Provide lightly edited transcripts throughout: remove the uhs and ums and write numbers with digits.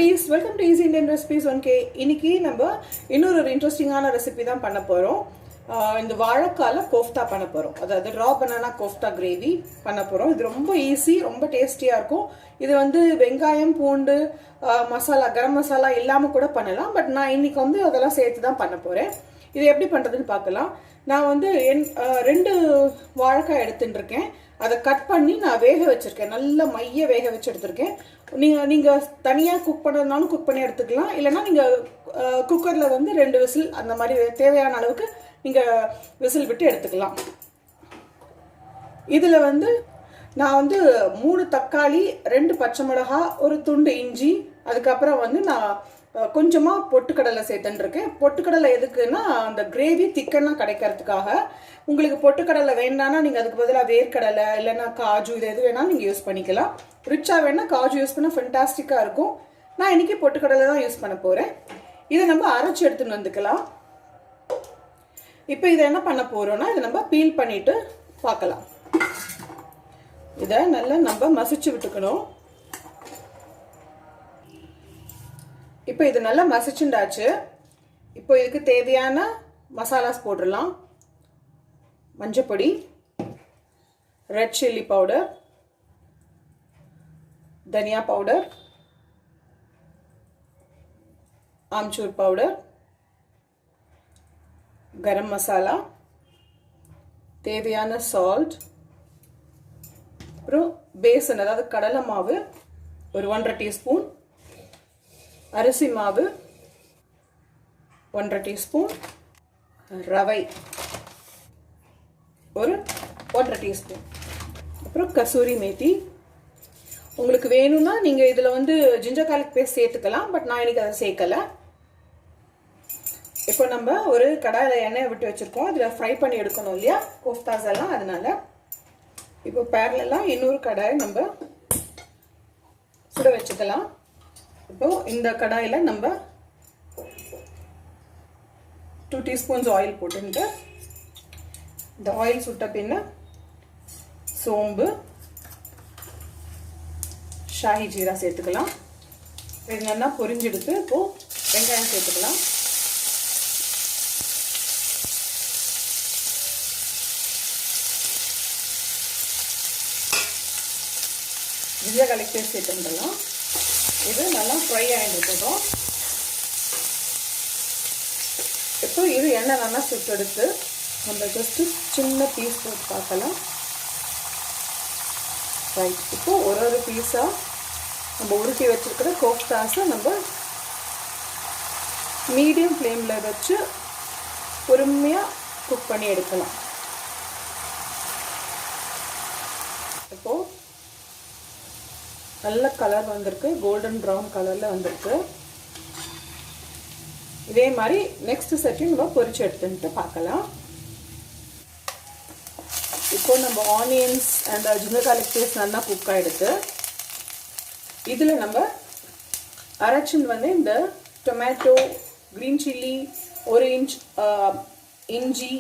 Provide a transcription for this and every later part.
foodies, welcome to Easy Indian Recipes 1K. இன்னைக்கு நம்ம இன்னொரு இன்ட்ரஸ்டிங்கான ரெசிபி தான் பண்ண போறோம். இந்த வாழைக்கால கோஃப்தா பண்ண போறோம். அதாவது raw banana kofta gravy பண்ண போறோம். இது ரொம்ப ஈஸி, ரொம்ப டேஸ்டியா இருக்கும். இது வந்து வெங்காயம், பூண்டு, மசாலா, கரம் மசாலா இல்லாம கூட பண்ணலாம். பட் நான் இன்னைக்கு வந்து அதெல்லாம் சேர்த்து தான் பண்ண போறேன். இது எப்படி பண்றதுன்னு பார்க்கலாம். நான் வந்து ரெண்டு வாழைக்காய் எடுத்துட்டு இருக்கேன். அதை கட் பண்ணி நான் வேக வச்சிருக்கேன். நல்ல மைய வேக வச்சு எடுத்திருக்கேன். நீங்க தனியாக குக் பண்ணுறதுனாலும் குக் பண்ணி எடுத்துக்கலாம். இல்லைன்னா நீங்கள் குக்கரில் வந்து 2 விசில் அந்த மாதிரி தேவையான அளவுக்கு நீங்கள் விசில் விட்டு எடுத்துக்கலாம். இதில் வந்து நான் வந்து 3 தக்காளி, 2 பச்சை மிளகாய், ஒரு துண்டு இஞ்சி, அதுக்கப்புறம் வந்து நான் கொஞ்சமாக பொட்டுக்கடலை சேர்த்துட்டுருக்கேன். பொட்டுக்கடலை எதுக்குன்னா அந்த கிரேவி திக்கனாக கிடைக்கிறதுக்காக. உங்களுக்கு பொட்டுக்கடலை வேண்டாம்னா நீங்கள் அதுக்கு பதிலாக வேர்க்கடலை இல்லைன்னா காஜு இது எது வேணாலும் நீங்கள் யூஸ் பண்ணிக்கலாம். ரிச்சாக வேணால் காஜு யூஸ் பண்ணால் ஃபென்டாஸ்டிக்காக இருக்கும். நான் இன்றைக்கி பொட்டுக்கடலை தான் யூஸ் பண்ண போகிறேன். இதை நம்ம அரைச்சி எடுத்துன்னு வந்துக்கலாம். இப்போ இதை என்ன பண்ண போகிறோன்னா இதை நம்ம பீல் பண்ணிவிட்டு பார்க்கலாம். இதை நல்லா நம்ம மசிச்சு விட்டுக்கணும். இப்போ இது நல்லா மசிச்சுண்டாச்சு. இப்போ இதுக்கு தேவையான மசாலாஸ் போட்டுடலாம். மஞ்சப்பொடி, ரெட் சில்லி பவுடர், தனியா பவுடர், ஆம்ச்சூர் பவுடர், கரம் மசாலா, தேவையான சால்ட், அப்புறம் பேசன் அதாவது கடலை மாவு ஒரு 1.5 டீஸ்பூன், அரிசி மாவு 1.5 டீஸ்பூன், ரவை ஒரு 1.5 டீஸ்பூன், அப்புறம் கசூரி மேத்தி. உங்களுக்கு வேணும்னா நீங்கள் இதில் வந்து ஜிஞ்சர் கார்லிக் பேஸ்ட் சேர்த்துக்கலாம். பட் நான் இன்னைக்கு அதை சேர்க்கலை. இப்போ நம்ம ஒரு கடாயில் எண்ணெயை விட்டு வச்சுருக்கோம். இதில் ஃப்ரை பண்ணி எடுக்கணும் இல்லையா கோஃப்தாஸ் எல்லாம், அதனால இப்போ பேரலெல்லாம் இன்னொரு கடாயை நம்ம சுட வச்சுக்கலாம். இப்போ இந்த கடாயில் நம்ம 2 டீஸ்பூன்ஸ் ஆயில் போட்டுட்டு இந்த ஆயில் சுட்ட பின்ன சோம்பு, ஷாஹிஜீரா சேர்த்துக்கலாம். இது நல்லா பொரிஞ்செடுத்து இப்போ வெங்காயம் சேர்த்துக்கலாம். ஜிஞ்சர் கார்லிக் பேஸ்ட் சேர்த்துக்கலாம். இது நல்லா ஃப்ரை ஆகிட்டுருக்கட்டும். இப்போ இது எண்ணெய் நல்லா சுட்டெடுத்து நம்ம ஜஸ்ட்டு சின்ன பீஸ் போட்டு பார்க்கலாம். ரைட், இப்போ ஒரு பீஸாக நம்ம உருட்டி வச்சுருக்கிற கோஃப்டாஸை நம்ம மீடியம் ஃப்ளேமில் வச்சு பொறுமையாக குக் பண்ணி எடுக்கலாம். இப்போது நல்ல கலர் வந்திருக்கு, கோல்டன் ப்ரௌன் கலரில் வந்திருக்கு. இதே மாதிரி நெக்ஸ்ட் செட்டையும் நம்ம பொரிச்சு எடுத்துட்டு பார்க்கலாம். இப்போ நம்ம onions and ginger garlic paste நல்லா குக் ஆகிடுது. இதில் நம்ம அரைச்சின்னு வந்து இந்த டொமேட்டோ, க்ரீன் சில்லி, 1 இன்ச் இஞ்சி,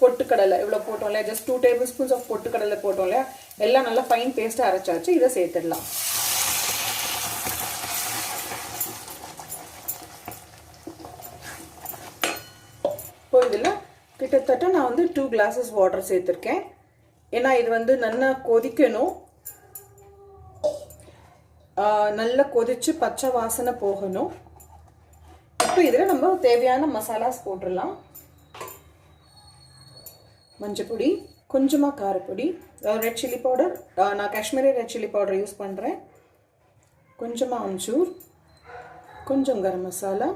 பொட்டுக்கடலை இவ்வளோ போட்டோம் இல்லையா, ஜஸ்ட் 2 டேபிள் ஸ்பூன்ஸ் ஆஃப் பொட்டுக்கடலை போட்டோம் இல்லையா, எல்லாம் நல்லா ஃபைன் பேஸ்ட்டாக அரைச்சாச்சு. இதை சேர்த்துடலாம். இப்போ இதில் கிட்டத்தட்ட நான் வந்து 2 கிளாஸஸ் வாட்டர் சேர்த்துருக்கேன். ஏன்னா இது வந்து நல்லா கொதிக்கணும். நல்லா கொதிச்சு பச்சை வாசனை போகணும். இப்போ இதில் நம்ம தேவையான மசாலாஸ் போட்டுடலாம். மஞ்சப்பொடி, கொஞ்சமாக காரப்பொடி, ரெட் சில்லி பவுடர், நான் Kashmiri red chilli powder use பண்ணுறேன், கொஞ்சமாக அம்ச்சூர், கொஞ்சம் கரம் மசாலா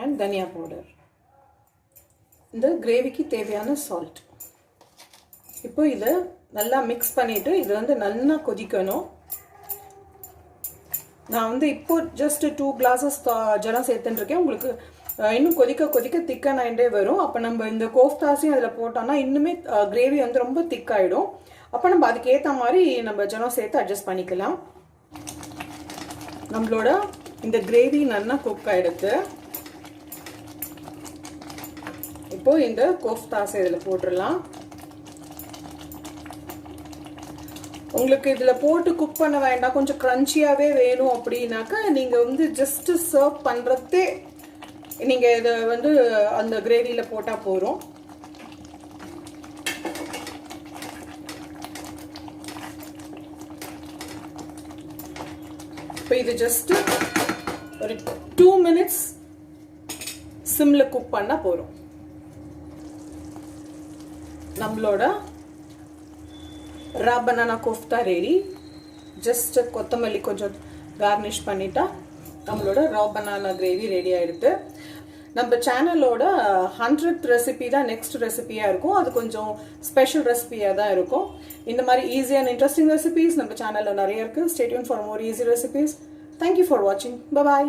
அண்ட் தனியா பவுடர், இந்த கிரேவிக்கு தேவையான சால்ட். இப்போ இதை நல்லா மிக்ஸ் பண்ணிவிட்டு இது வந்து நல்லா கொதிக்கணும். நான் வந்து இப்போ ஜஸ்ட் 2 கிளாஸஸ் ஜலம் சேர்த்துட்டுருக்கேன். உங்களுக்கு இன்னும் கொதிக்க கொதிக்க திக்கன் ஆகிட்டே வரும். அப்போ நம்ம இந்த கோஃப்தாஸையும் அதில் போட்டோம்னா இன்னுமே கிரேவி வந்து ரொம்ப திக்காயிடும். அப்போ நம்ம அதுக்கேற்ற மாதிரி நம்ம ஜலம் சேர்த்து அட்ஜஸ்ட் பண்ணிக்கலாம். நம்மளோட இந்த கிரேவி நல்லா குக் ஆகிடுது. இப்போ இந்த கோஃப்தாஸை இதில் போட்டுடலாம். உங்களுக்கு இதில் போட்டு குக் பண்ண வேண்டாம், கொஞ்சம் க்ரன்ச்சியாகவே வேணும் அப்படின்னாக்கா நீங்கள் வந்து ஜஸ்ட்டு சர்வ் பண்ணுறதே நீங்கள் இதை வந்து அந்த கிரேவியில் போட்டால் போதும். இப்போ இது ஜஸ்ட்டு ஒரு 2 minutes சிம்மில் குக் பண்ணால் போதும். நம்மளோட raw banana kofta ready. Just கொத்தமல்லி கொஞ்சம் கார்னிஷ் பண்ணிட்டா நம்மளோட ரா பனானா கிரேவி ரெடி ஆகிடுது. நம்ம சேனலோட 100th ரெசிபி தான் நெக்ஸ்ட் ரெசிபியாக இருக்கும். அது கொஞ்சம் ஸ்பெஷல் ரெசிபியாக தான் இருக்கும். இந்த மாதிரி ஈஸி அண்ட் இன்ட்ரெஸ்டிங் ரெசிபிஸ் நம்ம சேனலில் நிறைய இருக்குது. Stay tune for more easy recipes. Thank you for வாட்சிங். பாய்.